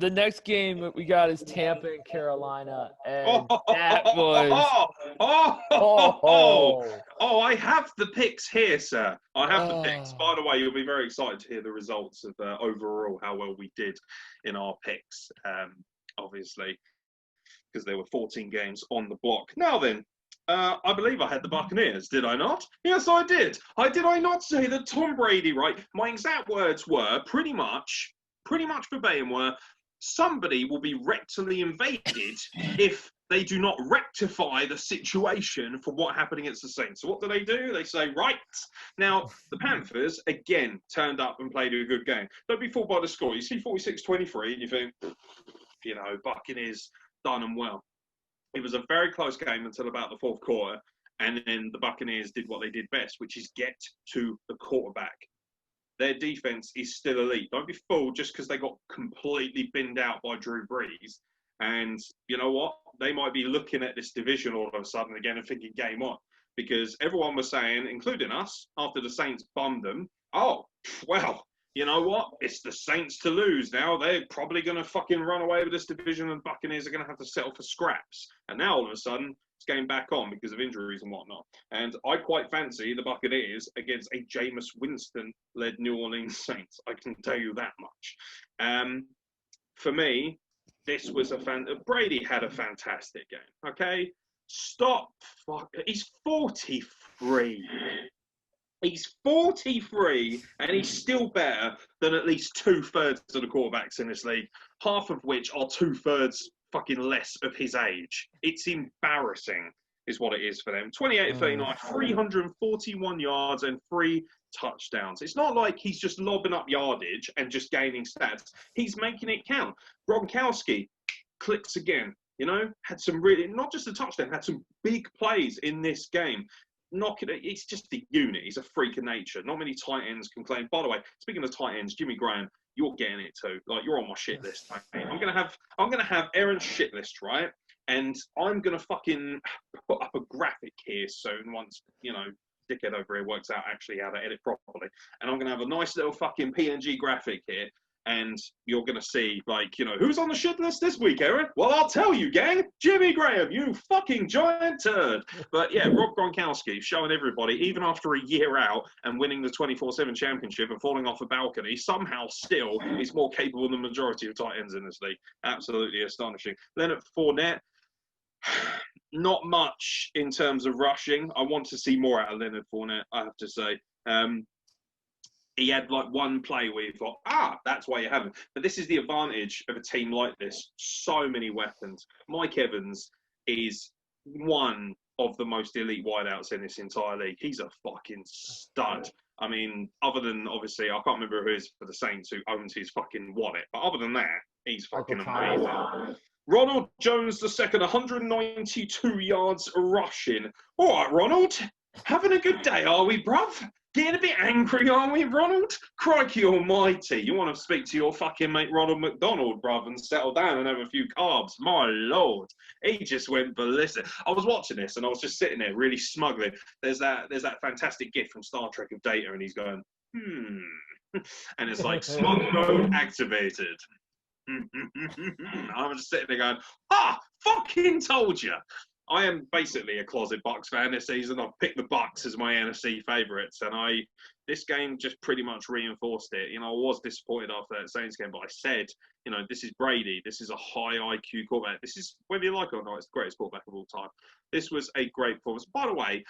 the next game we got is Tampa and Carolina, and Oh, that was I have the picks here, sir. I have the picks. oh. By the way, you'll be very excited to hear the results of overall how well we did in our picks. Obviously, because there were 14 games on the block. Now then, I believe I had the Buccaneers, did I not? Yes, I did. Did I not say that Tom Brady, right? My exact words were pretty much verbatim were, somebody will be rectally invaded if they do not rectify the situation for what happened against the Saints. So what do? They say, right. Now, the Panthers, again, turned up and played a good game. Don't be fooled by the score. You see 46-23 and you think, Buccaneers done them well. It was a very close game until about the fourth quarter, and then the Buccaneers did what they did best, which is get to the quarterback. Their defense is still elite. Don't be fooled just because they got completely binned out by Drew Brees. And you know what? They might be looking at this division all of a sudden again and thinking game on. Because everyone was saying, including us, after the Saints bummed them, oh, well, you know what? It's the Saints to lose now. They're probably going to fucking run away with this division, and Buccaneers are going to have to settle for scraps. And now all of a sudden, it's going back on because of injuries and whatnot. And I quite fancy the Buccaneers against a Jameis Winston-led New Orleans Saints. I can tell you that much. For me, this was Brady had a fantastic game. Okay, stop. He's 43. He's 43, and he's still better than at least 2/3 of the quarterbacks in this league, half of which are 2/3 fucking less of his age. It's embarrassing, is what it is for them. 28-39, 341 yards and 3 touchdowns. It's not like he's just lobbing up yardage and just gaining stats. He's making it count. Gronkowski clicks again, had some really, not just a touchdown, had some big plays in this game. It's just a unit. He's a freak of nature. Not many tight ends can claim. By the way, speaking of tight ends, Jimmy Graham, you're getting it too. Like, you're on my shit list, mate. I'm gonna have Aaron's shit list, right? And I'm gonna fucking put up a graphic here soon once, dickhead over here works out actually how to edit properly. And I'm gonna have a nice little fucking PNG graphic here. And you're going to see, who's on the shit list this week, Aaron? Well, I'll tell you, gang. Jimmy Graham, you fucking giant turd. But yeah, Rob Gronkowski showing everybody, even after a year out and winning the 24/7 championship and falling off a balcony, somehow still is more capable than the majority of tight ends in this league. Absolutely astonishing. Leonard Fournette, not much in terms of rushing. I want to see more out of Leonard Fournette, I have to say. He had one play where you thought, that's why you have him. But this is the advantage of a team like this. So many weapons. Mike Evans is one of the most elite wideouts in this entire league. He's a fucking stud. I mean, other than, obviously, I can't remember who it is for the Saints who owns his fucking wallet. But other than that, he's fucking amazing. Ronald Jones II, 192 yards rushing. All right, Ronald. Having a good day, are we, bruv? Getting a bit angry, are we, Ronald? Crikey almighty. You want to speak to your fucking mate Ronald McDonald, bruv, and settle down and have a few carbs. My Lord. He just went ballistic. I was watching this and I was just sitting there really smuggling. There's that fantastic gif from Star Trek of Data and he's going, And it's like, smug mode activated. I was just sitting there going, fucking told you. I am basically a closet Bucs fan this season. I've picked the Bucs as my NFC favourites, and this game just pretty much reinforced it. I was disappointed after that Saints game, but I said, this is Brady. This is a high IQ quarterback. This is, whether you like it or not, it's the greatest quarterback of all time. This was a great performance. By the way,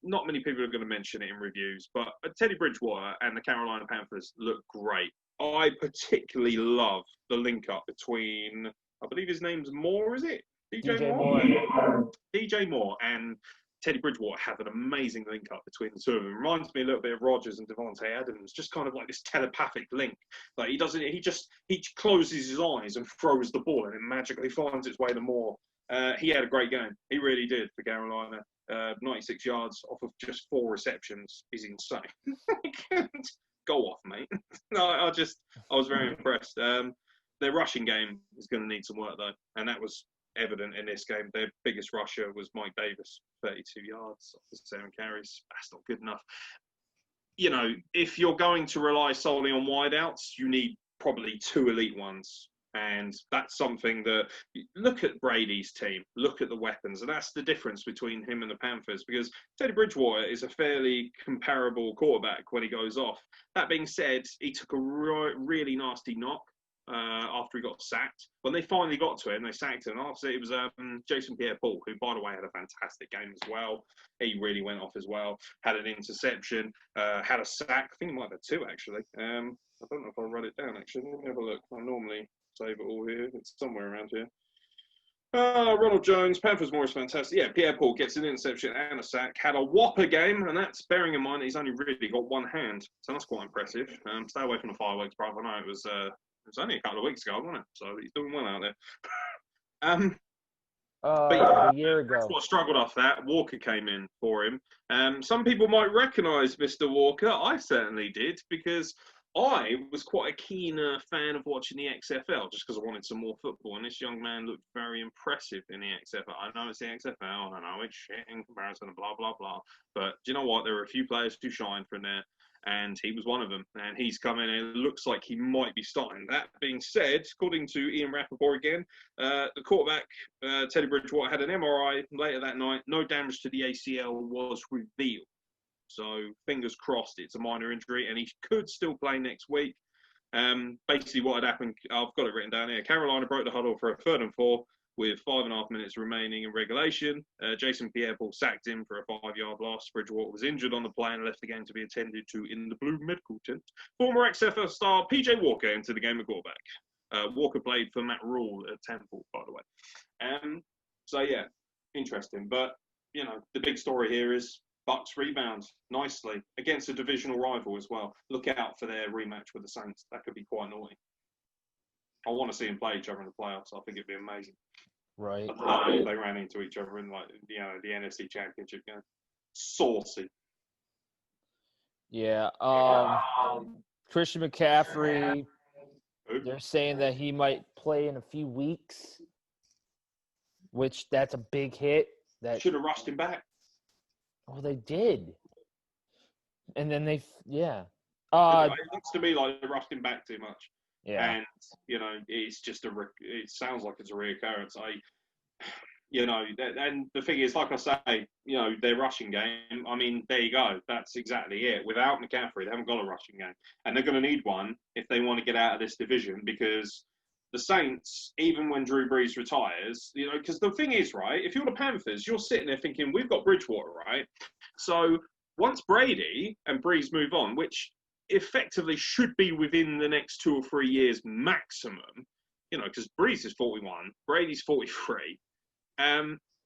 not many people are going to mention it in reviews, but Teddy Bridgewater and the Carolina Panthers look great. I particularly love the link-up between, I believe his name's Moore, is it? DJ Moore. DJ Moore and Teddy Bridgewater have an amazing link up between the two of them. Reminds me a little bit of Rodgers and Devontae Adams, just kind of like this telepathic link. Like he closes his eyes and throws the ball and it magically finds its way to Moore. He had a great game. He really did for Carolina. 96 yards off of just 4 receptions is insane. Go off, mate. No, I was very impressed. Their rushing game is going to need some work though, and that was evident in this game. Their biggest rusher was Mike Davis, 32 yards off the 7 carries. That's not good enough. If you're going to rely solely on wideouts, you need probably 2 elite ones. And that's something that, look at Brady's team, look at the weapons. And that's the difference between him and the Panthers, because Teddy Bridgewater is a fairly comparable quarterback when he goes off. That being said, he took a really nasty knock after he got sacked. When they finally got to him, they sacked him. After it was Jason Pierre-Paul, who, by the way, had a fantastic game as well. He really went off as well. Had an interception, had a sack. I think he might have had two, actually. I don't know if I'll write it down, actually. Let me have a look. I normally save it all here. It's somewhere around here. Ronald Jones, Panthers Morris, fantastic. Yeah, Pierre-Paul gets an interception and a sack. Had a whopper game, and that's bearing in mind he's only really got one hand. So that's quite impressive. Stay away from the fireworks, bro. I know it was only a couple of weeks ago, wasn't it? So he's doing well out there. But yeah, a year ago. What struggled off that. Walker came in for him. Some people might recognise Mr. Walker. I certainly did, because I was quite a keen fan of watching the XFL just because I wanted some more football. And this young man looked very impressive in the XFL. I know it's the XFL, and I know it's shit in comparison and blah, blah, blah. But do you know what? There were a few players who shined from there, and he was one of them. And he's come in, and it looks like he might be starting. That being said, according to Ian Rappaport again, the quarterback, Teddy Bridgewater, had an MRI later that night. No damage to the ACL was revealed. So fingers crossed it's a minor injury, and he could still play next week. Basically what had happened, I've got it written down here. Carolina broke the huddle for a 3rd and 4 with 5.5 minutes remaining in regulation. Jason Pierre-Paul sacked him for a 5-yard loss. Bridgewater was injured on the play and left the game to be attended to in the blue medical tent. Former XFL star PJ Walker entered the game at quarterback. Walker played for Matt Rule at Temple, by the way. So yeah, interesting. But, you know, the big story here is Bucs rebound nicely against a divisional rival as well. Look out for their rematch with the Saints. That could be quite naughty. I want to see them play each other in the playoffs. I think it'd be amazing. Right. They ran into each other in, like, you know, the NFC Championship game. Saucy. Yeah. Christian McCaffrey, they're saying that he might play in a few weeks, which that's a big hit. That should have rushed him back. Oh, they did. And then it looks to me like they rushed him back too much. Yeah. And, you know, it's just it sounds like it's a reoccurrence. You know, and the thing is, like I say, you know, their rushing game, I mean, there you go. That's exactly it. Without McCaffrey, they haven't got a rushing game. And they're going to need one if they want to get out of this division, because the Saints, even when Drew Brees retires, you know, because the thing is, right, if you're the Panthers, you're sitting there thinking, we've got Bridgewater, right? So once Brady and Brees move on, which effectively should be within the next 2 or 3 years maximum, you know, because Brees is 41, Brady's 43,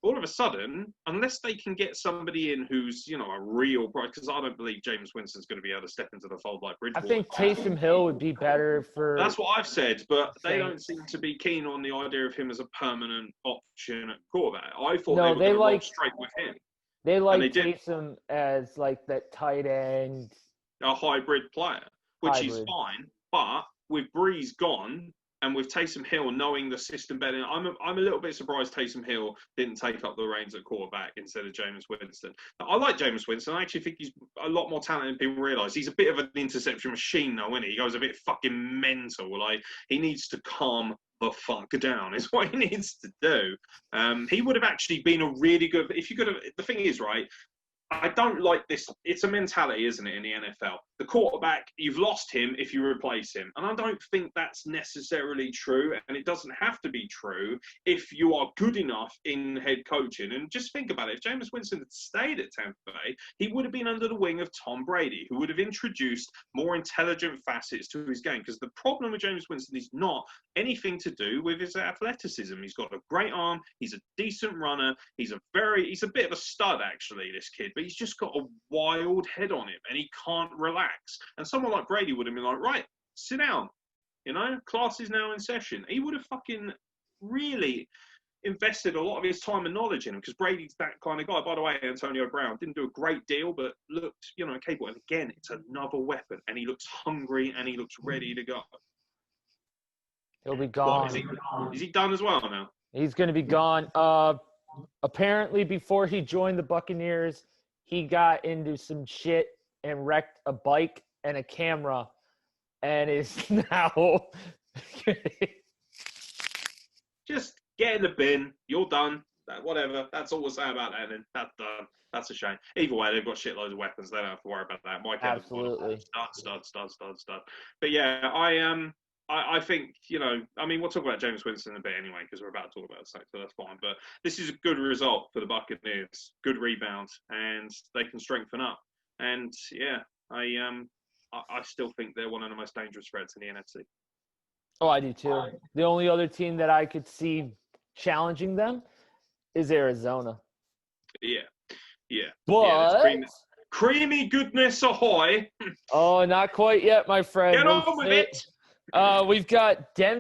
all of a sudden, unless they can get somebody in who's, you know, a real bright, because I don't believe James Winston's going to be able to step into the fold like Bridgewater. I think Taysom Hill would be better for... That's what I've said, but they don't seem to be keen on the idea of him as a permanent option at quarterback. I thought they were going to roll straight with him. They like Taysom as like that tight end. A hybrid player, which is fine, but with Brees gone, and with Taysom Hill knowing the system better, I'm a little bit surprised Taysom Hill didn't take up the reins at quarterback instead of Jameis Winston. Now, I like Jameis Winston. I actually think he's a lot more talented than people realise. He's a bit of an interception machine, though, isn't he? He goes a bit fucking mental. Like, he needs to calm the fuck down is what he needs to do. He would have actually been a really good... If you could have... The thing is, right, I don't like this. It's a mentality, isn't it, in the NFL? The quarterback, you've lost him if you replace him. And I don't think that's necessarily true. And it doesn't have to be true if you are good enough in head coaching. And just think about it. If Jameis Winston had stayed at Tampa Bay, he would have been under the wing of Tom Brady, who would have introduced more intelligent facets to his game. Because the problem with Jameis Winston is not anything to do with his athleticism. He's got a great arm. He's a decent runner. He's a bit of a stud, actually, this kid. But he's just got a wild head on him, and he can't relax. And someone like Brady would have been like, right, sit down. You know, class is now in session. He would have fucking really invested a lot of his time and knowledge in him, because Brady's that kind of guy. By the way, Antonio Brown didn't do a great deal, but looked, you know, capable. And again, it's another weapon, and he looks hungry, and he looks ready to go. He'll be gone. Is he done as well now? He's going to be gone. Apparently, before he joined the Buccaneers, he got into some shit and wrecked a bike and a camera, and is now just get in the bin. You're done. Whatever. That's all we'll say about that. And that's done. That's a shame. Either way, they've got shitloads of weapons. They don't have to worry about that. Mike Evans, Absolutely. stud. But yeah, I think, I mean, we'll talk about James Winston in a bit anyway, because we're about to talk about the sack, so that's fine. But this is a good result for the Buccaneers. Good rebound, and they can strengthen up. And yeah, I still think they're one of the most dangerous threats in the NFC. Oh, I do too. The only other team that I could see challenging them is Arizona. Yeah. But creamy goodness ahoy! Oh, not quite yet, my friend. Get on with it. We've got Denver